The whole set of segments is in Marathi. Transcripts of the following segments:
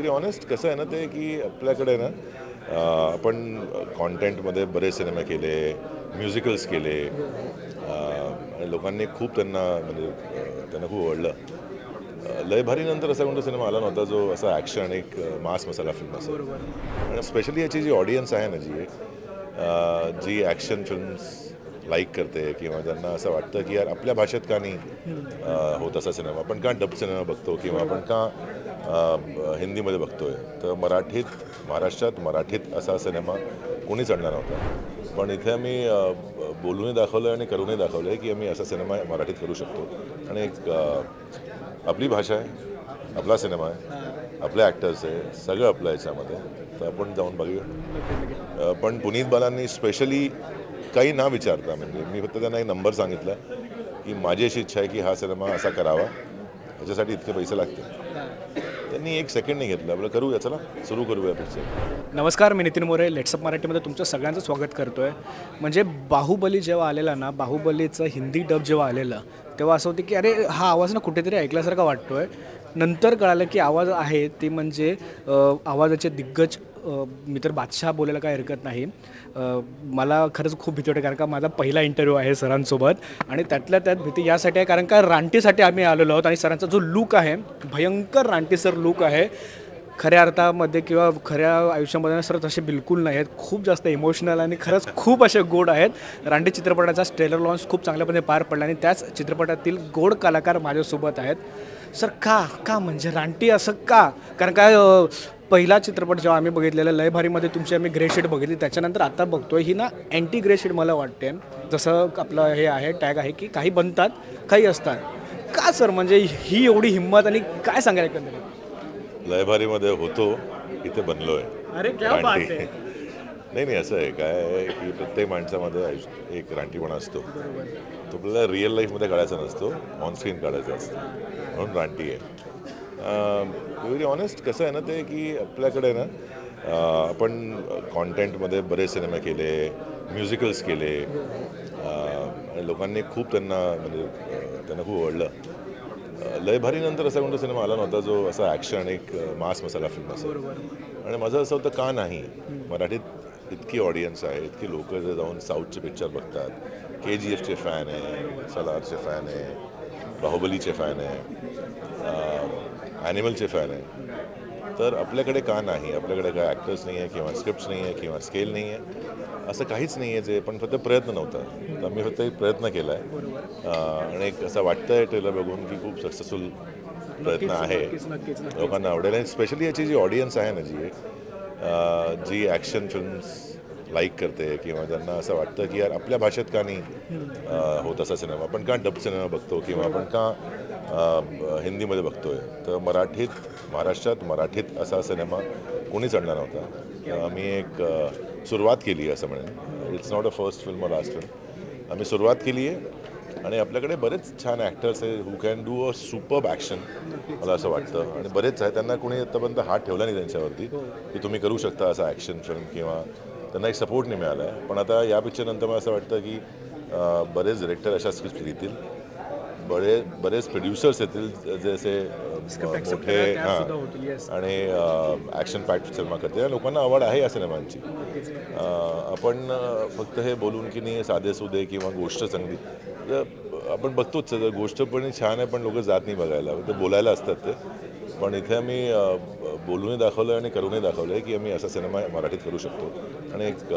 व्हेरी ऑनेस्ट कसं आहे ना ते की आपल्याकडे ना आपण कॉन्टेंटमध्ये बरेच सिनेमे केले, म्युझिकल्स केले आणि लोकांनी खूप त्यांना म्हणजे त्यांना खूप आवडलं. लय भारीनंतर असा कोणता सिनेमा आला नव्हता जो असा ॲक्शन एक मास मसाला फिल्म असेल. आणि स्पेशली याची जी ऑडियन्स आहे ना जी ॲक्शन फिल्म्स लाईक करते किंवा त्यांना असं वाटतं की यार आपल्या भाषेत का नाही होत असा सिनेमा, आपण का डब सिनेमा बघतो किंवा आपण का हिंदीमध्ये बघतोय. तर महाराष्ट्रात मराठीत असा सिनेमा कोणीच आणला नव्हता. पण इथे आम्ही बोलूनही दाखवलं आणि करूनही दाखवलं आहे की आम्ही असा सिनेमा मराठीत करू शकतो. आणि एक आपली भाषा आहे, आपला सिनेमा आहे, आपले ॲक्टर्स आहे, सगळं आपलं याच्यामध्ये. तर आपण जाऊन बघूया. पण पुनीत बालांनी स्पेशली काही ना विचारता, म्हणजे मी फक्त त्यांना एक नंबर सांगितला की माझी अशी इच्छा आहे की हा सिनेमा असा करावा, ह्याच्यासाठी इतके पैसे लागतील. त्यांनी एक सेकंड नाही घेतलं, आपलं करूया, चला सुरू करूया पिक्चर. नमस्कार, मी नितीन मोरे लेट्सअप मराठीमध्ये तुमचं सगळ्यांचं स्वागत करतो आहे. म्हणजे बाहुबली जेव्हा आलेला ना, बाहुबलीचं हिंदी डब जेव्हा आलेलं तेव्हा असं होतं की अरे हा आवाज ना कुठेतरी ऐकल्यासारखा वाटतो आहे. नंतर कळालं की आवाज आहे ती म्हणजे आवाजाचे दिग्गज मी तर बादशाह बोलायला काही हरकत नाही. मला खरंच खूप भीती वाटते कारण का माझा पहिला इंटरव्ह्यू आहे सरांसोबत आणि त्यातल्या त्यात भीती यासाठी आहे कारण का रानटीसाठी आम्ही आलेलो आहोत आणि सरांचा जो लूक आहे भयंकर रानटीसर लूक आहे. खऱ्या अर्थामध्ये किंवा खऱ्या आयुष्यामध्ये सर तसे बिलकुल नाही आहेत, खूप जास्त इमोशनल आणि खरंच खूप असे गोड आहेत. रानटी चित्रपटाचा ट्रेलर लॉन्च खूप चांगल्यापणे पार पडला आणि त्याच चित्रपटातील गोड कलाकार माझ्यासोबत आहेत. सर का म्हणजे रानटी असं का? कारण काय पहिला चित्रपट जेव्हा आम्ही बघितलेला लय भारीमध्ये तुमची आम्ही ग्रे शेड बघितली, त्याच्यानंतर आता बघतोय ही ना अँटी ग्रे शेड मला वाटते. जसं आपलं हे आहे टॅग आहे की काही बनतात काही असतात. का सर म्हणजे ही एवढी हिंमत आणि काय सांगायला एकंदरीत? लयभारीमध्ये होतो, इथे बनलो आहे. अरे क्या बात आहे. नाही असं आहे काय आहे की प्रत्येक माणसामध्ये एक रानटीपणा असतो. तो आपल्याला रिअल लाईफमध्ये काढायचा नसतो, ऑन स्क्रीन काढायचा असतो, म्हणून रानटी आहे. व्हेरी ऑनेस्ट कसं आहे ना ते की आपल्याकडे ना आपण कॉन्टेंटमध्ये बरेच सिनेमे केले, म्युझिकल्स केले आणि लोकांनी खूप त्यांना म्हणजे त्यांना खूप आवडलं. लय भारीनंतर असा कोणता सिनेमा आला नव्हता जो असा ॲक्शन एक मास मसाला फिल्म असेल. आणि माझं असं होतं का नाही, मराठीत इतकी ऑडियन्स आहे, इतकी लोक जे जाऊन साऊथचे पिक्चर बघतात, KGFचे फॅन आहे, सलारचे फॅन आहे, बाहुबलीचे फॅन आहे, ॲनिमलचे फॅन आहे. तर आपल्याकडे का नाही, आपल्याकडे काय ॲक्टर्स नाही आहे किंवा स्क्रिप्ट्स नाही आहे किंवा स्केल नाही आहे, असं काहीच नाही आहे जे, पण फक्त प्रयत्न नव्हता. तर मी फक्त एक प्रयत्न केला आहे आणि एक असं वाटतं आहे ट्रेलर बघून की खूप सक्सेसफुल प्रयत्न आहे, लोकांना आवडेल. आणि स्पेशली याची जी ऑडियन्स आहे ना जी ॲक्शन फिल्म्स लाईक करते किंवा त्यांना असं वाटतं की यार आपल्या भाषेत का नाही होत असा सिनेमा, आपण का डब सिनेमा बघतो किंवा आपण का हिंदीमध्ये बघतोय. तर महाराष्ट्रात मराठीत असा सिनेमा कोणीच आणला नव्हता. आम्ही एक सुरुवात केली असं म्हणेन. It's not a first film और लास्ट फिल्म. आम्ही सुरुवात केली आहे आणि आपल्याकडे बरेच छान ॲक्टर्स आहे who can do a superb action, मला असं वाटतं. आणि बरेच आहे, त्यांना कोणी आत्तापर्यंत हात ठेवला नाही त्यांच्यावरती की तुम्ही करू शकता असं ॲक्शन फिल्म, किंवा त्यांना एक सपोर्ट नाही मिळाला आहे. पण आता या पिक्चरनंतर मला असं वाटतं की बरेच डिरेक्टर अशा स्क्रिप्ट लिहितील, बरेच प्रोड्युसर्स येतील जे असे मोठे आणि ॲक्शन पॅक्ड सिनेमा करते. लोकांना आवड आहे या सिनेमांची. आपण फक्त हे बोलून की नाही साधेसुधे किंवा गोष्ट चांगली, आपण बघतोच गोष्ट पण छान आहे पण लोक जात नाही बघायला, ते बोलायला असतात ते. पण इथे आम्ही बोलूनही दाखवलं आणि करूनही दाखवलं आहे की आम्ही असा सिनेमा मराठीत करू शकतो. आणि एक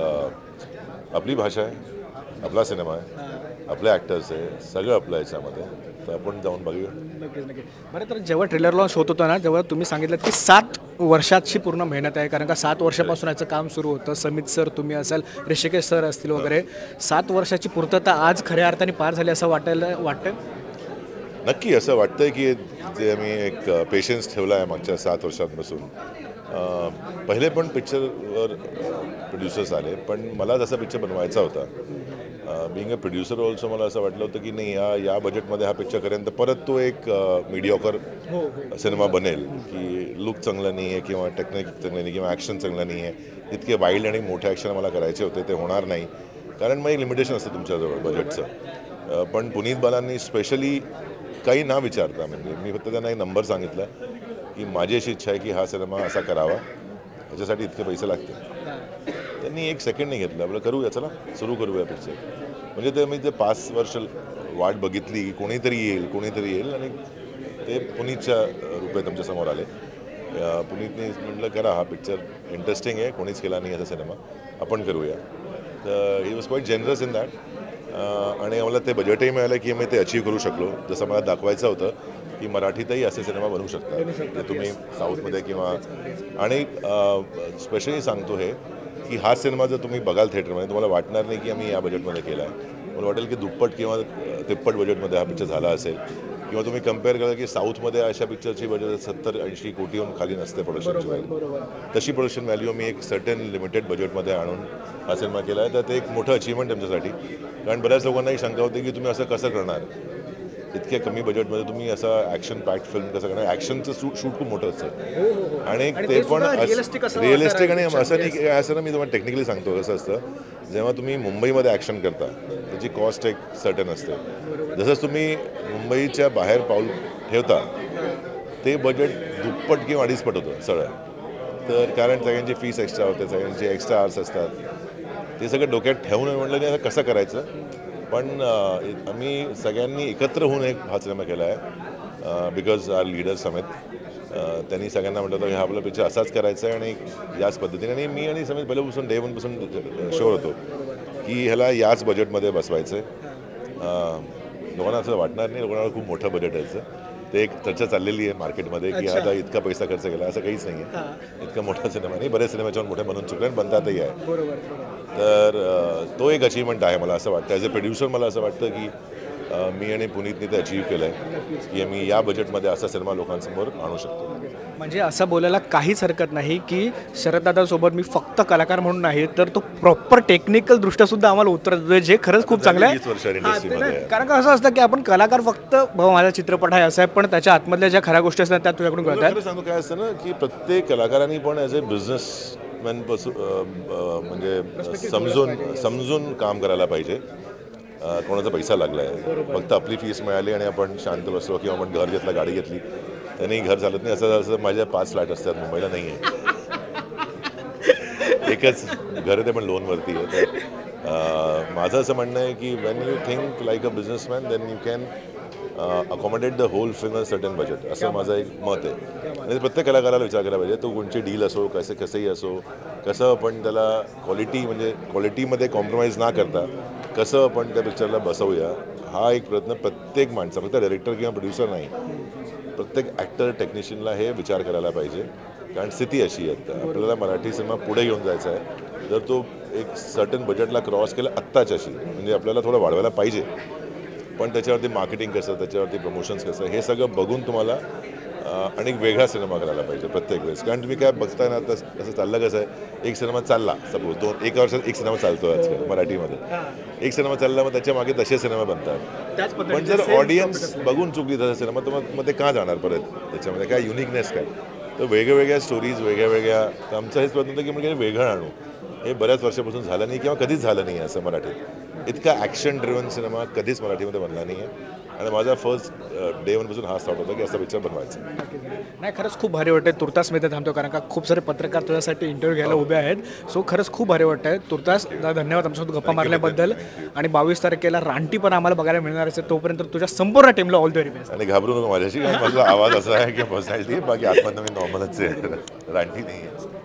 आपली भाषा आहे, आपला सिनेमा आहे, आपले ॲक्टर्स आहे, सगळं आपलं याच्यामध्ये. तर आपण जाऊन बघूया. नक्कीच. बरं, तर जेव्हा ट्रेलर लॉन्च होत होता ना तेव्हा तुम्ही सांगितलं की 7 वर्षाची पूर्ण मेहनत आहे, कारण का 7 वर्षापासून याचं काम सुरू होतं. समित सर तुम्ही असाल, ऋषिकेश सर असतील वगैरे. 7 वर्षाची पूर्तता आज खऱ्या अर्थाने पार झाली असं वाटतं. नक्की असं वाटतंय की जे आम्ही एक पेशन्स ठेवला आहे मागच्या 7 वर्षांपासून. पहिले पण पिक्चरवर प्रोड्युसर्स आले, पण मला जसा पिक्चर बनवायचा होता, बिंग अ प्रोड्युसर ऑल्सो, मला असं वाटलं होतं की नाही या बजेटमध्ये हा पिक्चर करेन तर परत तो एक मीडिओकर सिनेमा बनेल, की लुक चांगला नाही आहे किंवा टेक्निक चांगलं नाही किंवा ॲक्शन चांगलं नाही आहे. इतके वाईल्ड आणि मोठे ॲक्शन मला करायचे होते, ते होणार नाही कारण मग एक लिमिटेशन असतं तुमच्याजवळ बजेटचं. पण पुनीत बालांनी स्पेशली काही ना विचारता, म्हणजे मी फक्त त्यांना एक नंबर सांगितला की माझी अशी इच्छा आहे की हा सिनेमा असा करावा, ह्याच्यासाठी इतके पैसे लागतील. त्यांनी एक सेकंड नाही घेतलं, आपलं करूया, चला सुरू करूया पिक्चर. म्हणजे ते मी ते 5 वर्ष वाट बघितली की कोणीतरी येईल आणि ते पुनीतच्या रूपात आमच्यासमोर आले. पुनीतने म्हटलं करा, हा पिक्चर इंटरेस्टिंग आहे, कोणीच केला नाही असा सिनेमा, आपण करूया. तर he was quite generous in that. आणि आम्हाला ते बजेटही मिळालं की मी ते अचीव करू शकलो. जसं मला दाखवायचं होतं की मराठीतही असे सिनेमा बनवू शकतात, ते तुम्ही साऊथमध्ये किंवा. आणि स्पेशली सांगतो हे की हा सिनेमा जर तुम्ही बघाल थिएटरमध्ये, तुम्हाला वाटणार नाही की आम्ही या बजेटमध्ये केला आहे. मला वाटेल की दुप्पट किंवा तिप्पट बजेटमध्ये हा पिक्चर झाला असेल. किंवा तुम्ही कम्पेअर करा की साऊथमध्ये अशा पिक्चरची बजेट 70-80 कोटीहून खाली नसते प्रोडक्शनची व्हॅल्यू. तशी प्रोडक्शन व्हॅल्यू मी एक सर्टन लिमिटेड बजेटमध्ये आणून हा सिनेमा केला आहे. तर ते एक मोठं अचीवमेंट आमच्यासाठी. कारण बऱ्याच लोकांनाही शंका होती की तुम्ही असं कसं करणार, इतक्या कमी बजेटमध्ये तुम्ही असं ॲक्शन पॅक्ड फिल्म कसं करणार. ॲक्शनचं शूट खूप मोठं असतं आणि ते पण रिअलिस्टिक. आणि असं नाही की असं ना, मी तुम्हाला टेक्निकली सांगतो कसं असतं, जेव्हा तुम्ही मुंबईमध्ये ॲक्शन करता त्याची कॉस्ट एक सर्टन असते. जसंच तुम्ही मुंबईच्या बाहेर पाऊल ठेवता ते बजेट दुप्पट किंवा अडीचपट होतं सगळं. तर कारण सगळ्यांची फीस एक्स्ट्रा होते, सगळ्यांचे एक्स्ट्रा आवर्स असतात, ते सगळं डोक्यात ठेवून म्हटलं की आता कसं करायचं. पण आम्ही सगळ्यांनी एकत्र होऊन एक हा सिनेमा केला आहे. बिकॉज आर लीडर समेत त्यांनी सगळ्यांना म्हटलं होतं की हा आपला पिक्चर असाच करायचा आहे आणि याच पद्धतीने. आणि मी आणि समेत पहिल्यापासून डे वनपासून शुअर होतो की ह्याला याच बजेटमध्ये बसवायचं आहे. लोकांना असं वाटणार नाही, लोकांना खूप मोठं बजेट यायचं. ते एक चर्चा चाललेली आहे मार्केटमध्ये की आता इतका पैसा खर्च केला, असं काहीच नाही आहे. इतका मोठा सिनेमा नाही, बरेच सिनेमाच्यावर मोठे बनून चुकले आणि बनतातही आहे. तर तो एक अचीवमेंट आहे मला असं वाटतं. ॲज अ प्रोड्युसर मला असं वाटतं की मी आणि पुनीतने ते अचीव केलं आहे की आम्ही या बजेटमध्ये असा सिनेमा लोकांसमोर आणू शकतो. म्हणजे असं बोलायला काहीच हरकत नाही की शरददादासोबत मी फक्त कलाकार म्हणून नाही, तर तो प्रॉपर टेक्निकल दृष्ट्या सुद्धा आम्हाला उत्तर देतो, जे खरंच खूप चांगलं आहे. कारण का असं असतं की आपण कलाकार फक्त माझा चित्रपट आहे असं आहे, पण त्याच्या आतमधल्या ज्या खऱ्या गोष्टी असतात त्या तुझ्याकडून कळतात. सांगतो काय असतं ना की प्रत्येक कलाकारांनी पण ॲज अ बिझनेसमॅन म्हणजे समजून काम करायला पाहिजे. कोणाचा पैसा लागला आहे, फक्त आपली फीस मिळाली आणि आपण शांत बसलो किंवा आपण घर घेतलं, गाडी घेतली, त्यांनी घर चालत नाही. असं माझ्या 5 फ्लॅट असतात मुंबईला, नाही आहे. एकच घर आहे, ते पण लोनवरती आहे. तर माझं असं म्हणणं आहे की when you think like a businessman then you can accommodate the whole film in certain budget, असं माझं एक मत आहे. आणि प्रत्येक कलाकाराला विचार केला पाहिजे, तो कोणची डील असो, कसंही असो, कसं आपण त्याला क्वालिटीमध्ये कॉम्प्रोमाइज ना करता कसं आपण त्या पिक्चरला बसवूया, हा एक प्रयत्न प्रत्येक माणसा, फक्त डायरेक्टर किंवा प्रोड्युसर नाही, प्रत्येक ॲक्टर टेक्निशियनला हे विचार करायला पाहिजे. कारण स्थिती अशी आहे, आपल्याला मराठी सिनेमा पुढे घेऊन जायचा आहे. जर तो एक सर्टन बजेटला क्रॉस केला आत्ताच्याशी, म्हणजे आपल्याला थोडं वाढवायला पाहिजे, पण त्याच्यावरती मार्केटिंग कसं, त्याच्यावरती प्रमोशन्स कसं, हे सगळं बघून तुम्हाला आणि वेगळा सिनेमा करायला पाहिजे प्रत्येक वेळेस. कारण तुम्ही काय बघताय ना, आता असं चाललं कसं आहे, एक सिनेमा चालला, सपोज एक वर्षात एक सिनेमा चालतो आजकाल मराठीमध्ये, एक सिनेमा चालला, मग त्याच्या मागे तसे सिनेमा बनतात. पण जर ऑडियन्स बघून चुकली तसा सिनेमा, तर मग ते का जाणार परत, त्याच्यामध्ये काय युनिकनेस काय. तर वेगवेगळ्या स्टोरीज, वेगळ्या तर आमचा हेच प्रयत्न होतं की म्हणजे वेगळं आणू. हे बऱ्याच वर्षापासून झालं नाही किंवा कधीच झालं नाही असं मराठीत. इतका ॲक्शन ड्रिव्हन सिनेमा कधीच मराठीमध्ये बनला नाही आहे. आणि माझा फर्स्ट डे वनपासून हा थॉट होता की असा पिक्चर बनवायचा. नाही, खरंच खूप भारी वाटतं. तुर्तास मी ते थांबतो कारण का खूप सारे पत्रकार तुझ्यासाठी इंटरव्ह्यू घ्यायला उभे आहेत. सो खरंच खूप भारी वाटतं आहे. तुर्तास धन्यवाद आमच्यासोबत गप्पा मारल्याबद्दल. आणि 22 तारखेला रानटी पण आम्हाला बघायला मिळणार असेल. तोपर्यंत तुझ्या संपूर्ण टीमला ऑल द व्हेरी बेस्ट. आणि घाबरू नको माझ्याशी, माझा आवाज असा आहे की पर्सनॅलिटी, बाकी आतमध्ये मी नॉर्मलच आहे, रानटी नाही आहे.